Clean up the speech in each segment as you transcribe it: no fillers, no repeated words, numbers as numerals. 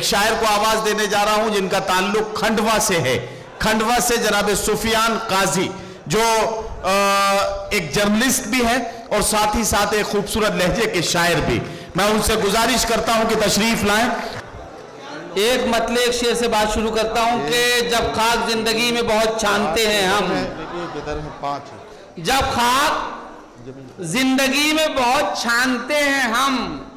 एक शायर को आवाज देने जा रहा हूं जिनका ताल्लुक खंडवा से है। खंडवा से जनाब सुफियान काजी, जो एक जर्नलिस्ट भी है और साथ ही साथ एक खूबसूरत लहजे के शायर भी। मैं उनसे गुजारिश करता हूं कि तशरीफ लाएं। एक मतले एक शेर से बात शुरू करता हूं कि जब खाक जिंदगी में बहुत छानते हैं हम, जब खाक जिंदगी में बहुत छानते हैं हम,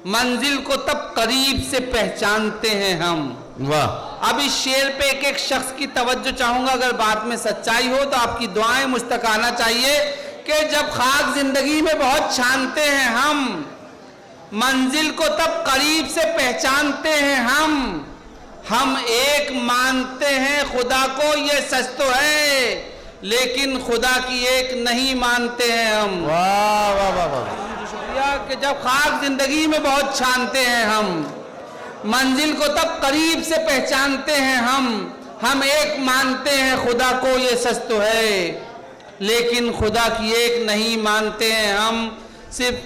मंजिल को तब करीब से पहचानते हैं हम। वाह। अब इस शेर पे एक एक शख्स की तवज्जो चाहूंगा, अगर बात में सच्चाई हो तो आपकी दुआएं मुझ तक आना चाहिए कि जब खाक जिंदगी में बहुत छानते हैं हम, मंजिल को तब करीब से पहचानते हैं हम एक मानते हैं खुदा को, ये सच तो है, लेकिन खुदा की एक नहीं मानते हैं हम। वाह वाह वाह वाह। शुक्रिया कि जब खाक जिंदगी में बहुत छानते हैं हम, मंजिल को तब करीब से पहचानते हैं हम एक मानते हैं खुदा को, ये सच तो है, लेकिन खुदा की एक नहीं मानते हैं हम। सिर्फ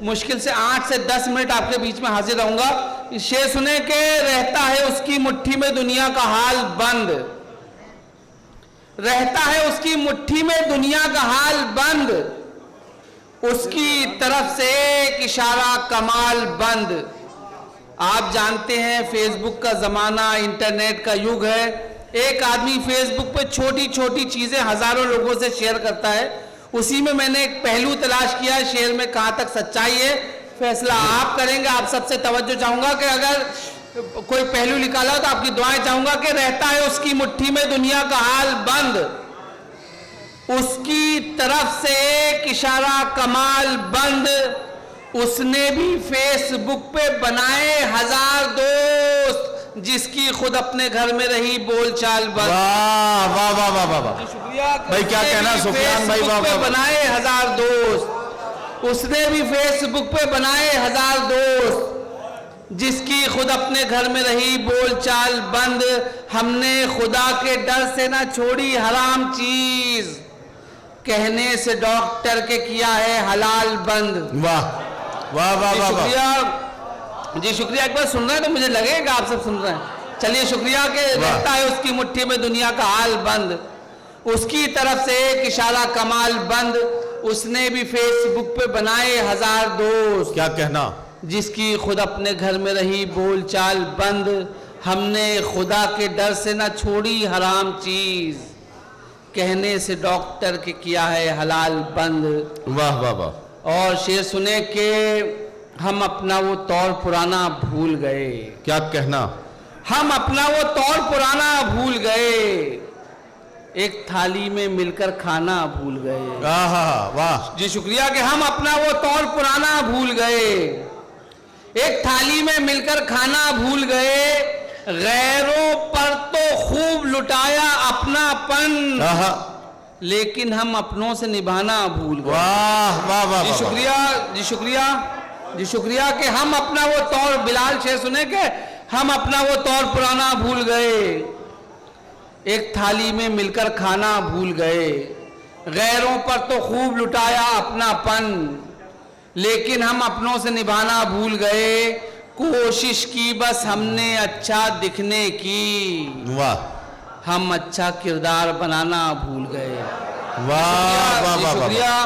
मुश्किल से 8 से 10 मिनट आपके बीच में हाजिर रहूंगा। शेर सुने के रहता है उसकी मुट्ठी में दुनिया का हाल बंद, रहता है उसकी मुट्ठी में दुनिया का हाल बंद, उसकी तरफ से एक इशारा कमाल बंद। आप जानते हैं फेसबुक का जमाना, इंटरनेट का युग है। एक आदमी फेसबुक पे छोटी छोटी चीजें हजारों लोगों से शेयर करता है, उसी में मैंने एक पहलू तलाश किया है, शेर में कहां तक सच्चाई है फैसला आप करेंगे। आप सबसे तवज्जो चाहूंगा कि अगर कोई पहलू निकाला हो तो आपकी दुआएं चाहूंगा कि रहता है उसकी मुट्ठी में दुनिया का हाल बंद, उसकी तरफ से एक इशारा कमाल बंद, उसने भी फेसबुक पे बनाए 1000 दोस्त, जिसकी खुद अपने घर में रही बोलचाल बंद। वाह वाह वाह वाह वाह वाह। शुक्रिया भाई, क्या कहना सुफियान भाई। वाह वाह। बनाए 1000 दोस्त, उसने भी फेसबुक पे बनाए 1000 दोस्त, जिसकी खुद अपने घर में रही बोलचाल बंद। हमने खुदा के डर से ना छोड़ी हराम चीज, कहने से डॉक्टर के किया है हलाल बंद। वाह वाह वाह वाह। शुक्रिया जी, शुक्रिया। एक बार सुन रहे हैं तो मुझे लगेगा आप सब सुन रहे हैं। चलिए शुक्रिया कि रहता है उसकी मुट्ठी में दुनिया का हाल बंद, उसकी तरफ से एक इशारा कमाल बंद, उसने भी फेसबुक पे बनाए 1000 दोस्त। क्या कहना। जिसकी खुद अपने घर में रही बोलचाल बंद। हमने खुदा के डर से ना छोड़ी हराम चीज, कहने से डॉक्टर के किया है हलाल बंद। वाह वाह वाह। और शेर सुने के हम अपना वो तौर पुराना भूल गए। क्या कहना। हम अपना वो तौर पुराना भूल गए, एक थाली में मिलकर खाना भूल गए। वाह जी शुक्रिया कि हम अपना वो तौर पुराना भूल गए, एक थाली में मिलकर खाना भूल गए, गैरों पर तो खूब लुटाया अपनापन, लेकिन हम अपनों से निभाना भूल गए। वाह वाह वाह। जी शुक्रिया, जी शुक्रिया, जी शुक्रिया कि हम अपना वो तौर, बिलाल शेर सुने के हम अपना वो तौर पुराना भूल गए, एक थाली में मिलकर खाना भूल गए, गैरों पर तो खूब लुटाया अपनापन, लेकिन हम अपनों से निभाना भूल गए, कोशिश की बस हमने अच्छा दिखने की, वाह। हम अच्छा किरदार बनाना भूल गए। वाह वाह वाह। शुक्रिया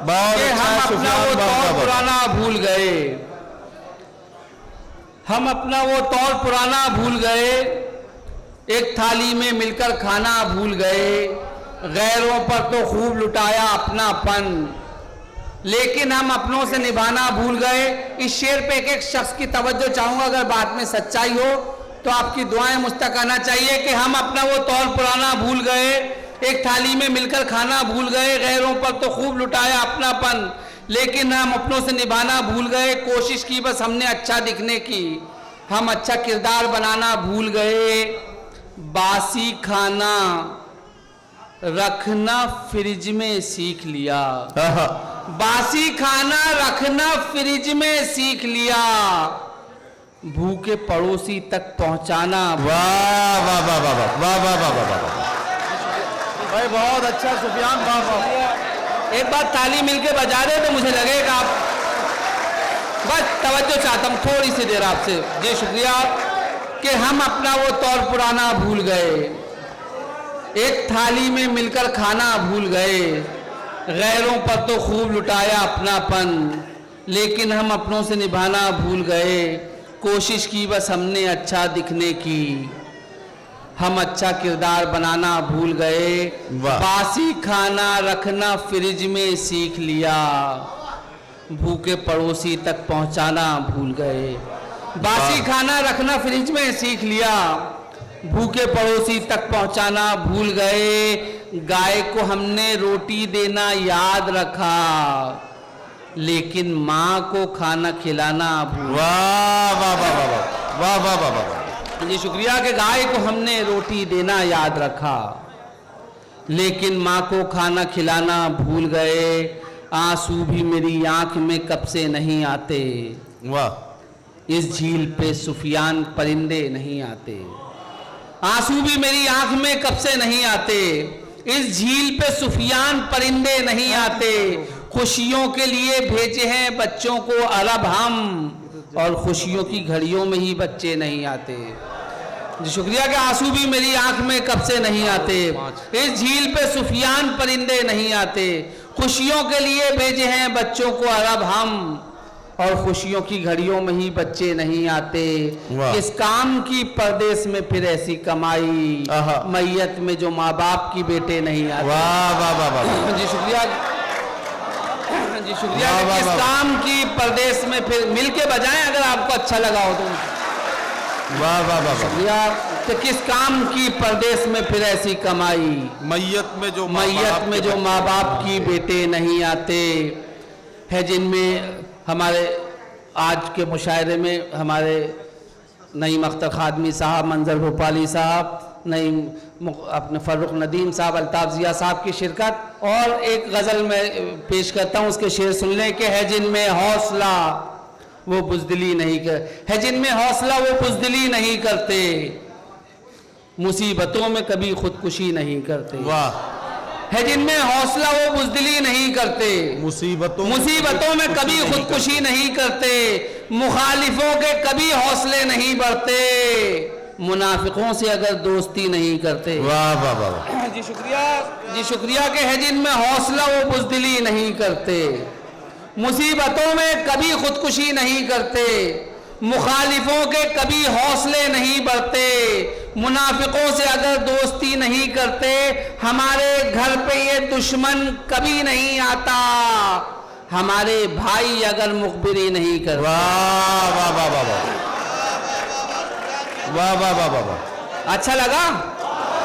कि हम अपना वो तौर पुराना भूल गए, हम अपना वो तौर पुराना भूल गए, एक थाली में मिलकर खाना भूल गए, गैरों पर तो खूब लुटाया अपनापन, लेकिन हम अपनों से निभाना भूल गए। इस शेर पे एक एक शख्स की तवज्जो चाहूंगा, अगर बात में सच्चाई हो तो आपकी दुआएं मुझ तक आना चाहिए कि हम अपना वो तौर पुराना भूल गए, एक थाली में मिलकर खाना भूल गए, गैरों पर तो खूब लुटाया अपनापन, लेकिन हम अपनों से निभाना भूल गए, कोशिश की बस हमने अच्छा दिखने की, हम अच्छा किरदार बनाना भूल गए, बासी खाना रखना फ्रिज में सीख लिया, बासी खाना रखना फ्रिज में सीख लिया, भूखे पड़ोसी तक पहुंचाना। वाह वाह वाह वाह वाह वाह वाह वाह वाह भाई, बहुत अच्छा सुफियान। वाह वाह। एक बार ताली मिलके बजा दे तो मुझे लगेगा आप बस तवज्जो चाहता हूँ थोड़ी सी देर आपसे। जी शुक्रिया कि हम अपना वो तौर पुराना भूल गए, एक थाली में मिलकर खाना भूल गए, गैरों पर तो खूब लुटाया अपनापन, लेकिन हम अपनों से निभाना भूल गए। कोशिश की बस हमने अच्छा दिखने की, हम अच्छा किरदार बनाना भूल गए। वाह। बासी खाना रखना फ्रिज में सीख लिया, भूखे पड़ोसी तक पहुंचाना भूल गए। बासी खाना रखना फ्रिज में सीख लिया, भूखे पड़ोसी तक पहुंचाना भूल गए। गाय को हमने रोटी देना याद रखा, लेकिन माँ को खाना खिलाना भूल। वाह वाह वाह वाह वाह वाह वाह वाह वाह। जी शुक्रिया कि गाय को हमने रोटी देना याद रखा, लेकिन माँ को खाना खिलाना भूल गए। आंसू भी मेरी आंख में कब से नहीं आते, वाह। इस झील पे सुफियान परिंदे नहीं आते। आंसू भी मेरी आंख में कब से नहीं आते, इस झील पे सुफियान परिंदे नहीं आते। खुशियों के लिए भेजे हैं बच्चों को अरब हम, और खुशियों की घड़ियों में ही बच्चे नहीं आते। जी शुक्रिया कि आंसू भी मेरी आंख में कब से नहीं आते, इस झील पे सुफियान परिंदे नहीं आते। खुशियों के लिए भेजे हैं बच्चों को अरब हम, और खुशियों की घड़ियों में ही बच्चे नहीं आते। किस काम की परदेश में फिर ऐसी कमाई, मैयत में जो माँ बाप की बेटे नहीं आते। वाह वाह वाह वाह। जी शुक्रिया, जी शुक्रिया। किस काम की परदेश में फिर मिल के बजाएं अगर आपको अच्छा लगा हो तो। वाह वाह वाह। शुक्रिया कि किस काम की परदेश में फिर ऐसी कमाई, मैयत में जो माँ बाप की बेटे नहीं आते है, जिनमें हमारे आज के मुशायरे में हमारे नईम अख्तर खादमी साहब, मंजर भोपाली साहब, नईम अपने फर्रुख नदीम साहब, अल्ताफ जिया साहब की शिरकत। और एक गज़ल में पेश करता हूँ, उसके शेर सुन लें कि है जिनमें हौसला वो बुज़दिली नहीं कर, है जिनमें हौसला वो बुज़दिली नहीं करते, मुसीबतों में कभी खुदकुशी नहीं करते। वाह। है जिनमें हौसला वो बुज़दिली नहीं करते, मुसीबतों में कभी खुदकुशी नहीं करते, मुखालिफों के कभी हौसले नहीं बढ़ते, मुनाफिकों से अगर दोस्ती नहीं करते। वाह वाह वाह। जी शुक्रिया, जी शुक्रिया के है जिनमें हौसला वो बुज़दिली नहीं करते, मुसीबतों में कभी खुदकुशी नहीं करते, मुखालिफों के कभी हौसले नहीं बढ़ते, मुनाफिकों से अगर दोस्ती नहीं करते, हमारे घर पे ये दुश्मन कभी नहीं आता, हमारे भाई अगर मुखबिरी नहीं करते। वाह वाह वाह वाह वाह वाह वाह वाह वाह वाह। अच्छा लगा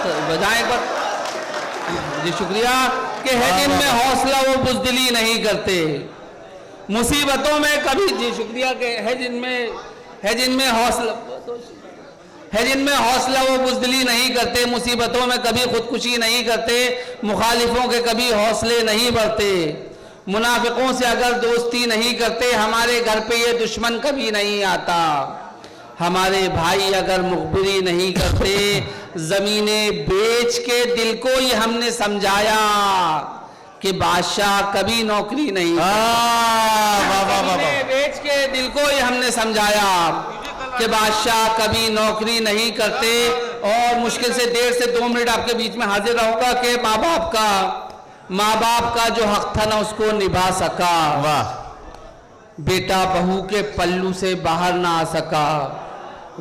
तो बजाएं एक बार। जी शुक्रिया कि है जिनमें हौसला वो बुज़दिली नहीं करते, मुसीबतों में कभी। जी शुक्रिया के है जिनमें हौसला वो बुज़दिली नहीं करते, मुसीबतों में कभी खुदकुशी नहीं करते, मुखालिफों के कभी हौसले नहीं बढ़ते, मुनाफिकों से अगर दोस्ती नहीं करते, हमारे घर पे ये दुश्मन कभी नहीं आता, हमारे भाई अगर मुखबिरी नहीं करते, जमीनें बेच के दिल को ही हमने समझाया कि बादशाह कभी नौकरी नहीं। बेच के दिल को ही हमने समझाया कि बादशाह कभी नौकरी नहीं करते। और मुश्किल से 1.5 से 2 मिनट आपके बीच में हाजिर रहूंगा कि माँ बाप का जो हक था ना उसको निभा सका। वाह। बेटा बहू के पल्लू से बाहर ना आ सका,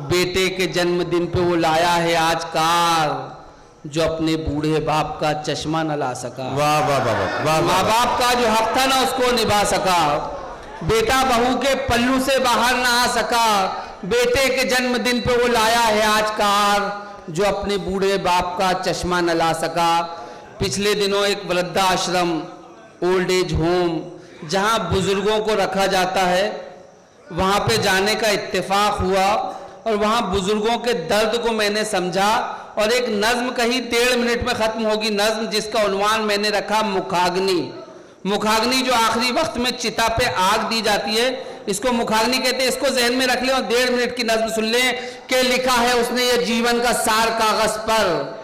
बेटे के जन्मदिन पे वो लाया है आज कार, जो अपने बूढ़े बाप का चश्मा न ला सका। वाह वाह वाह वाह। माँ बाप का जो हक था ना उसको निभा सका, बेटा बहू के पल्लू से बाहर ना आ सका, बेटे के जन्मदिन पे वो लाया है आज कार, जो अपने बूढ़े बाप का चश्मा न ला सका। पिछले दिनों एक वृद्धाश्रम, ओल्ड एज होम, जहाँ बुजुर्गों को रखा जाता है, वहाँ पे जाने का इत्तेफाक हुआ और वहाँ बुजुर्गों के दर्द को मैंने समझा। और एक नज्म कही 1.5 मिनट में ख़त्म होगी नज्म, जिसका उन्वान मैंने रखा मुखाग्नि। मुखाग्नि जो आखिरी वक्त में चिता पे आग दी जाती है, इसको मुखाग्नि कहते हैं। इसको जहन में रख लें और 1.5 मिनट की नज्म सुन लें कि लिखा है उसने ये जीवन का सार कागज पर,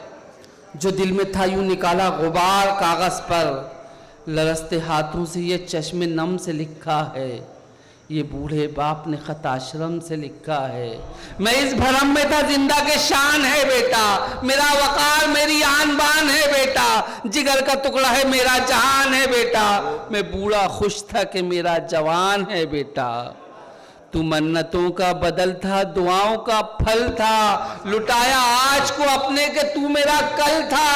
जो दिल में था यूं निकाला गुबार कागज पर, लरसते हाथों से ये चश्मे नम से लिखा है, ये बूढ़े बाप ने खत आश्रम से लिखा है। मैं इस भरम में था, जिंदा के शान है बेटा, मेरा वकार मेरी आन बान है बेटा, जिगर का टुकड़ा है मेरा जहान है बेटा, मैं बूढ़ा खुश था कि मेरा जवान है बेटा। तू मन्नतों का बदल था, दुआओं का फल था, लुटाया आज को अपने के तू मेरा कल था।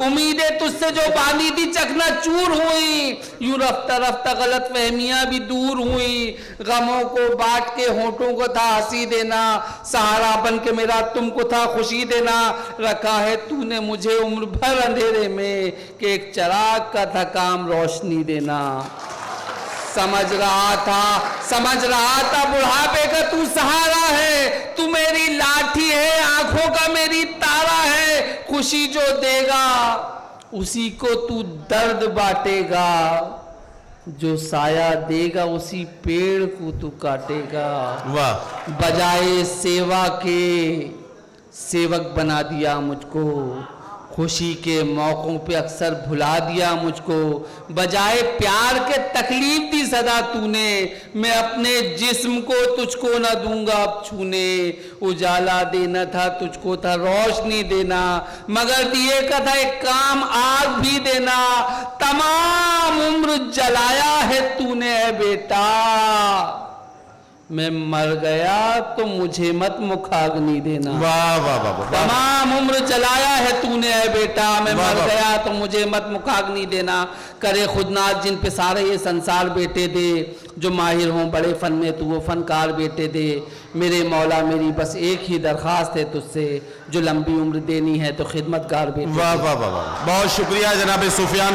उम्मीदें तुझसे जो बांधी थी चकनाचूर हुई, यूं रफ्ता रफ्ता गलत फहमियां भी दूर हुई। गमों को बांट के होठों को था हंसी देना, सहारा बन के मेरा तुमको था खुशी देना। रखा है तूने मुझे उम्र भर अंधेरे में, कि एक चिराग का था काम रोशनी देना। समझ रहा था बुढ़ापे का तू सहारा है, तू मेरी लाठी है, आंखों का मेरी तारा है। खुशी जो देगा उसी को तू दर्द बांटेगा, जो साया देगा उसी पेड़ को तू काटेगा। वाह। बजाए सेवा के सेवक बना दिया मुझको, खुशी के मौकों पे अक्सर भुला दिया मुझको। बजाए प्यार के तकलीफ दी सदा तूने, मैं अपने जिस्म को तुझको न दूंगा अब छूने। उजाला देना था तुझको था रोशनी देना, मगर दिए का था एक काम आग भी देना। तमाम उम्र जलाया है तूने है बेटा, मैं मर गया तो मुझे मत मुखाग्नि देना। वाह वाह वाह वाह। तमाम उम्र जलाया है तूने है बेटा, मैं वाह, मर वाह। गया तो मुझे मत मुखाग्नि देना। करे खुदनाथ जिन पे सारे ये संसार बेटे दे, जो माहिर हों बड़े फन में तू वो फनकार बेटे दे। मेरे मौला मेरी बस एक ही दरख्वास्त है तुझसे, जो लंबी उम्र देनी है तो खिदमतगार बेटे दे। वाह वाह वाह वाह। बहुत शुक्रिया जनाब सुफियान